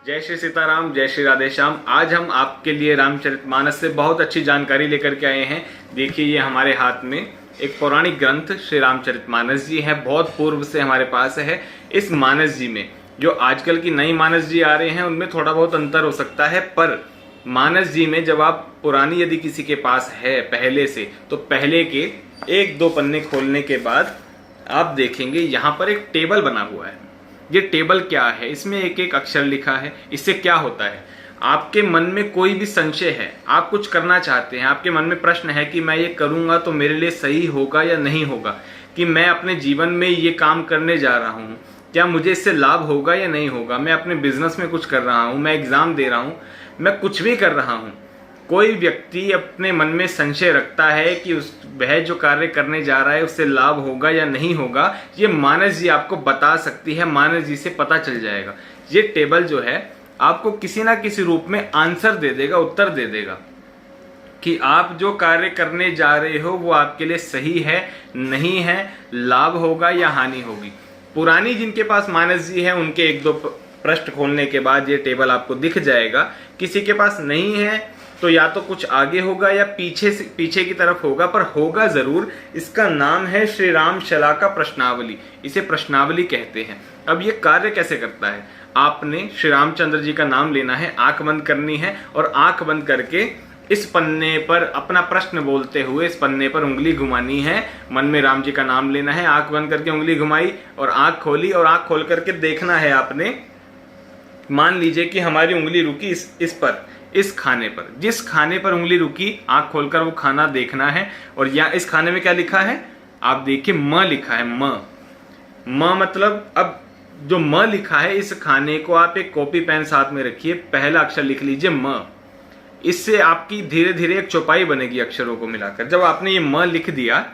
जय श्री सीताराम, जय श्री राधे श्याम। आज हम आपके लिए रामचरितमानस से बहुत अच्छी जानकारी लेकर के आए हैं। देखिए, ये हमारे हाथ में एक पौराणिक ग्रंथ श्री रामचरितमानस जी है। बहुत पूर्व से हमारे पास है। इस मानस जी में जो आजकल की नई मानस जी आ रहे हैं उनमें थोड़ा बहुत अंतर हो सकता है, पर मानस जी में जब आप पुरानी यदि किसी के पास है पहले से, तो पहले के एक दो पन्ने खोलने के बाद आप देखेंगे यहाँ पर एक टेबल बना हुआ है। ये टेबल क्या है? इसमें एक एक अक्षर लिखा है। इससे क्या होता है? आपके मन में कोई भी संशय है, आप कुछ करना चाहते हैं, आपके मन में प्रश्न है कि मैं ये करूंगा तो मेरे लिए सही होगा या नहीं होगा, कि मैं अपने जीवन में ये काम करने जा रहा हूँ, क्या मुझे इससे लाभ होगा या नहीं होगा, मैं अपने बिजनेस में कुछ कर रहा हूँ, मैं एग्जाम दे रहा हूँ, मैं कुछ भी कर रहा हूँ। कोई व्यक्ति अपने मन में संशय रखता है कि वह जो कार्य करने जा रहा है उससे लाभ होगा या नहीं होगा, ये मानस जी आपको बता सकती है। मानस जी से पता चल जाएगा। ये टेबल जो है आपको किसी ना किसी रूप में आंसर दे देगा, उत्तर दे देगा कि आप जो कार्य करने जा रहे हो वो आपके लिए सही है, नहीं है, लाभ होगा या हानि होगी। पुरानी जिनके पास मानस जी है उनके एक दो पृष्ठ खोलने के बाद ये टेबल आपको दिख जाएगा। किसी के पास नहीं है तो या तो कुछ आगे होगा या पीछे की तरफ होगा, पर होगा जरूर। इसका नाम है श्री राम शलाका प्रश्नावली। इसे प्रश्नावली कहते हैं। अब ये कार्य कैसे करता है? आपने श्री रामचंद्र जी का नाम लेना है, आंख बंद करनी है और आंख बंद करके इस पन्ने पर अपना प्रश्न बोलते हुए इस पन्ने पर उंगली घुमानी है। मन में राम जी का नाम लेना है, आंख बंद करके उंगली घुमाई और आंख खोली, और आंख खोल करके देखना है आपने। मान लीजिए कि हमारी उंगली रुकी इस खाने पर। जिस खाने पर उंगली रुकी, आंख खोलकर वो खाना देखना है। और यहाँ इस खाने में क्या लिखा है? आप देखिए, म लिखा है। म मतलब, अब जो म लिखा है इस खाने को आप एक कॉपी पेन साथ में रखिए, पहला अक्षर लिख लीजिए म। इससे आपकी धीरे धीरे एक चौपाई बनेगी अक्षरों को मिलाकर। जब आपने ये म लिख दिया,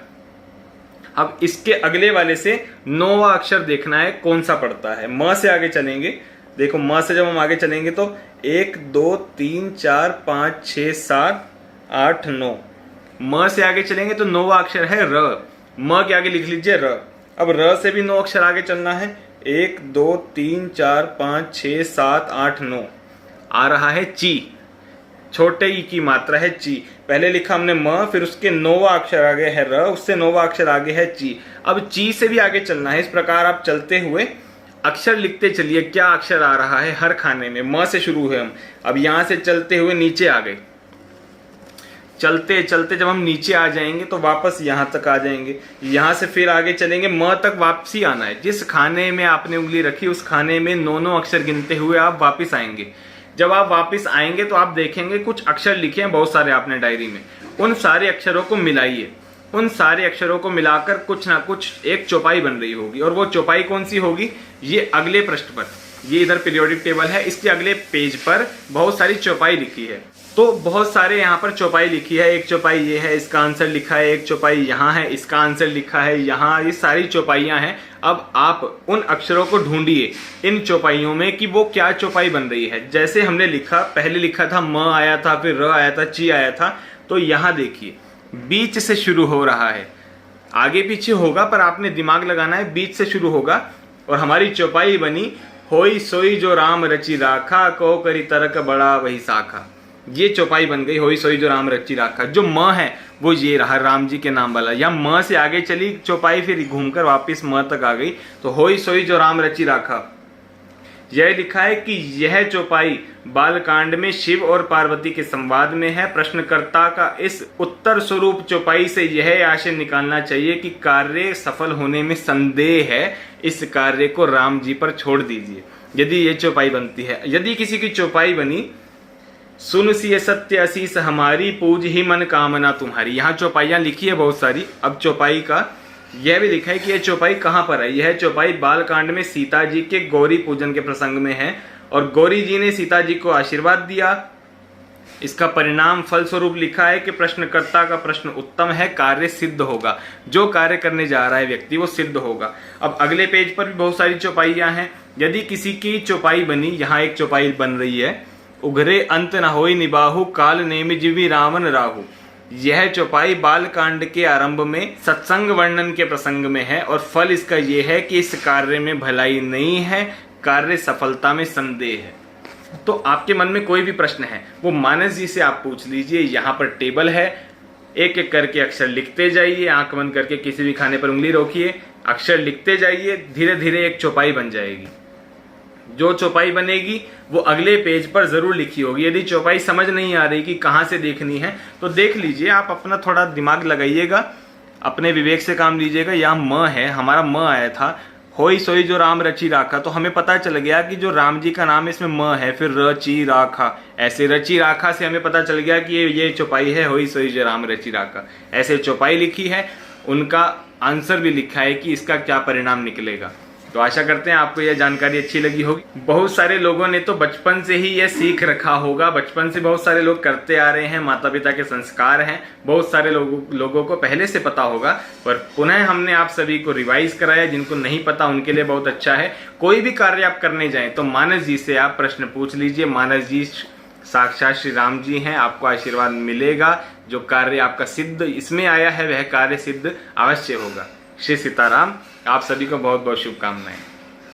अब इसके अगले वाले से 9वां अक्षर देखना है कौन सा पड़ता है। म से आगे चलेंगे। देखो, म से जब हम आगे चलेंगे तो 1 2 3 4 5 6 7 8 9। म से आगे चलेंगे तो 9वां अक्षर है र। म के आगे लिख लीजिए र। अब र से भी 9 अक्षर आगे चलना है। 1 2 3 4 5 6 7 8 9। आ रहा है ची। छोटे ई की मात्रा है ची। पहले लिखा हमने म, फिर उसके 9वां अक्षर आगे है र, उससे 9वां अक्षर आगे है ची। अब ची से भी आगे चलना है। इस प्रकार आप चलते हुए अक्षर लिखते चलिए। क्या अक्षर आ रहा है हर खाने में? म से शुरू हुए हम। अब यहां से चलते हुए नीचे आ गए। चलते चलते जब हम नीचे आ जाएंगे तो वापस यहां तक आ जाएंगे। यहां से फिर आगे चलेंगे, म तक वापसी आना है। जिस खाने में आपने उंगली रखी उस खाने में 9 अक्षर गिनते हुए आप वापिस आएंगे। जब आप वापिस आएंगे तो आप देखेंगे कुछ अक्षर लिखे हैं बहुत सारे आपने डायरी में। उन सारे अक्षरों को मिलाइए। उन सारे अक्षरों को मिलाकर कुछ ना कुछ एक चौपाई बन रही होगी। और वो चौपाई कौन सी होगी? ये अगले पृष्ठ पर, ये इधर पीरियोडिक टेबल है, इसके अगले पेज पर बहुत सारी चौपाई लिखी है। तो बहुत सारे यहाँ पर चौपाई लिखी है। एक चौपाई ये है, इसका आंसर लिखा है। एक चौपाई यहाँ है, इसका आंसर लिखा है यहाँ। ये सारी चौपाइयाँ हैं। अब आप उन अक्षरों को ढूंढिए इन चौपाइयों में कि वो क्या चौपाई बन रही है। जैसे हमने लिखा, पहले लिखा था म आया था, फिर र आया था, ची आया था। तो यहाँ देखिए, बीच से शुरू हो रहा है। आगे पीछे होगा पर आपने दिमाग लगाना है। बीच से शुरू होगा और हमारी चौपाई बनी, होई सोई जो राम रची राखा, को करी तरक बड़ा वही साखा। ये चौपाई बन गई, होई सोई जो राम रची राखा। जो म है वो ये रहा, राम जी के नाम वाला। या म से आगे चली चौपाई, फिर घूमकर वापस म तक आ गई, तो होई सोई जो राम रची राखा। यह लिखा है कि यह चौपाई बालकांड में शिव और पार्वती के संवाद में है। प्रश्नकर्ता का इस उत्तर स्वरूप चौपाई से यह आशय निकालना चाहिए कि कार्य सफल होने में संदेह है। इस कार्य को राम जी पर छोड़ दीजिए। यदि ये चौपाई बनती है। यदि किसी की चौपाई बनी, सुन सी सत्य असीस हमारी, पूज ही मन कामना तुम्हारी। यहाँ चौपाइयां लिखी है बहुत सारी। अब चौपाई का यह भी लिखा है कि यह चौपाई कहाँ पर है। यह चौपाई बालकांड में सीता जी के गौरी पूजन के प्रसंग में है और गौरी जी ने सीता जी को आशीर्वाद दिया। इसका परिणाम फलस्वरूप लिखा है कि प्रश्नकर्ता का प्रश्न उत्तम है, कार्य सिद्ध होगा। जो कार्य करने जा रहा है व्यक्ति वो सिद्ध होगा। अब अगले पेज पर भी बहुत सारी चौपाइयां हैं। यदि किसी की चौपाई बनी, यहाँ एक चौपाई बन रही है, उघरे अंत न होई निबाहु, काल नेमि जीवी रावण राहु। यह चौपाई बालकांड के आरंभ में सत्संग वर्णन के प्रसंग में है और फल इसका यह है कि इस कार्य में भलाई नहीं है, कार्य सफलता में संदेह है। तो आपके मन में कोई भी प्रश्न है वो मानस जी से आप पूछ लीजिए। यहाँ पर टेबल है, एक एक करके अक्षर लिखते जाइए, आंख बंद करके किसी भी खाने पर उंगली रोकिए, अक्षर लिखते जाइए, धीरे धीरे एक चौपाई बन जाएगी। जो चौपाई बनेगी वो अगले पेज पर जरूर लिखी होगी। यदि चौपाई समझ नहीं आ रही कि कहाँ से देखनी है तो देख लीजिए, आप अपना थोड़ा दिमाग लगाइएगा, अपने विवेक से काम लीजिएगा। यहाँ म है, हमारा म आया था, होई सोई जो राम रची राखा, तो हमें पता चल गया कि जो राम जी का नाम है इसमें म है, फिर रची राखा, ऐसे रची राखा से हमें पता चल गया कि ये चौपाई है होई सोई जो राम रची राखा। ऐसे चौपाई लिखी है, उनका आंसर भी लिखा है कि इसका क्या परिणाम निकलेगा। तो आशा करते हैं आपको यह जानकारी अच्छी लगी होगी। बहुत सारे लोगों ने तो बचपन से ही यह सीख रखा होगा, बचपन से बहुत सारे लोग करते आ रहे हैं, माता पिता के संस्कार हैं, बहुत सारे लोगों को पहले से पता होगा, पर पुनः हमने आप सभी को रिवाइज कराया। जिनको नहीं पता उनके लिए बहुत अच्छा है। कोई भी कार्य आप करने जाएं तो मानस जी से आप प्रश्न पूछ लीजिए। मानस जी साक्षात श्री राम जी हैं, आपको आशीर्वाद मिलेगा। जो कार्य आपका सिद्ध इसमें आया है वह कार्य सिद्ध अवश्य होगा। श्री सीताराम। आप सभी को बहुत बहुत शुभकामनाएं।